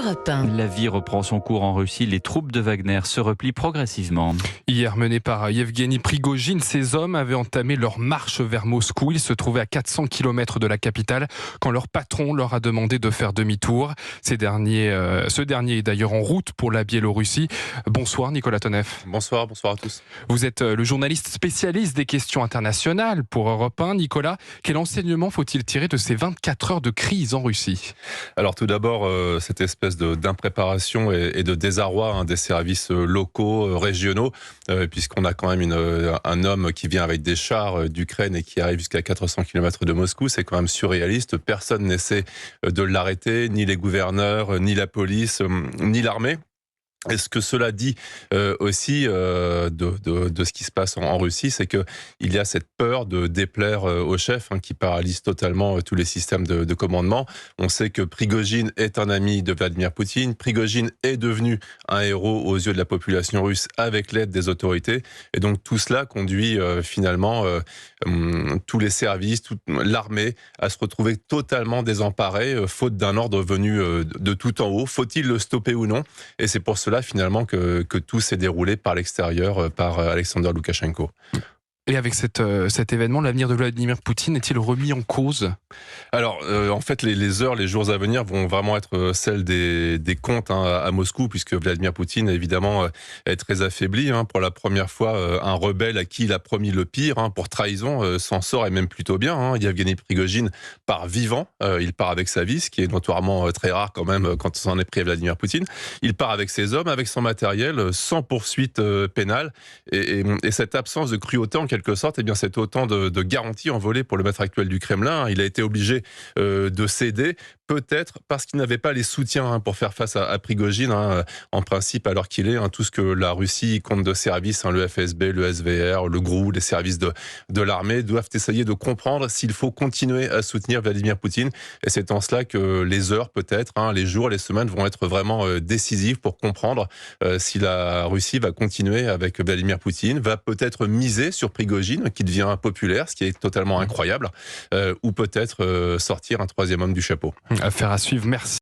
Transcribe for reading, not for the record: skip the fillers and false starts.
Europe 1. La vie reprend son cours en Russie. Les troupes de Wagner se replient progressivement. Hier, menés par Yevgeny Prigojine, ces hommes avaient entamé leur marche vers Moscou. Ils se trouvaient à 400 km de la capitale quand leur patron leur a demandé de faire demi-tour. Ce dernier est d'ailleurs en route pour la Biélorussie. Bonsoir Nicolas Tonev. Bonsoir à tous. Vous êtes le journaliste spécialiste des questions internationales pour Europe 1. Nicolas, quel enseignement faut-il tirer de ces 24 heures de crise en Russie ? Alors tout d'abord, cette espèce d'impréparation et de désarroi des services locaux, régionaux, puisqu'on a quand même un homme qui vient avec des chars d'Ukraine et qui arrive jusqu'à 400 km de Moscou. C'est quand même surréaliste. Personne n'essaie de l'arrêter, ni les gouverneurs, ni la police, ni l'armée. Et ce que cela dit aussi de ce qui se passe en Russie, c'est que il y a cette peur de déplaire au chef qui paralyse totalement tous les systèmes de commandement. On sait que Prigojine est un ami de Vladimir Poutine. Prigojine est devenu un héros aux yeux de la population russe avec l'aide des autorités. Et donc tout cela conduit finalement tous les services, toute l'armée à se retrouver totalement désemparés, faute d'un ordre venu de tout en haut. Faut-il le stopper ou non ? Et c'est pour cela finalement que tout s'est déroulé par l'extérieur, par Alexander Loukachenko. Et avec cet événement, l'avenir de Vladimir Poutine est-il remis en cause ? Alors, en fait, les heures, les jours à venir vont vraiment être celles des comptes à Moscou, puisque Vladimir Poutine, évidemment, est très affaibli. Pour la première fois, un rebelle à qui il a promis le pire, pour trahison, s'en sort et même plutôt bien. Yevgeny Prigojine part vivant, il part avec sa vie, ce qui est notoirement très rare quand même quand on en est pris à Vladimir Poutine. Il part avec ses hommes, avec son matériel, sans poursuite pénale. Et cette absence de cruauté, en quelque sorte, c'est autant de garanties envolées pour le maître actuel du Kremlin. Il a été obligé de céder, peut-être parce qu'il n'avait pas les soutiens pour faire face à Prigojine, en principe, alors qu'il est tout ce que la Russie compte de services, le FSB, le SVR, le GRU, les services de l'armée, doivent essayer de comprendre s'il faut continuer à soutenir Vladimir Poutine. Et c'est en cela que les heures, peut-être, les jours, les semaines vont être vraiment décisives pour comprendre si la Russie va continuer avec Vladimir Poutine, va peut-être miser sur Prigojine, qui devient populaire, ce qui est totalement incroyable, ou peut-être sortir un troisième homme du chapeau. Affaire à suivre, merci.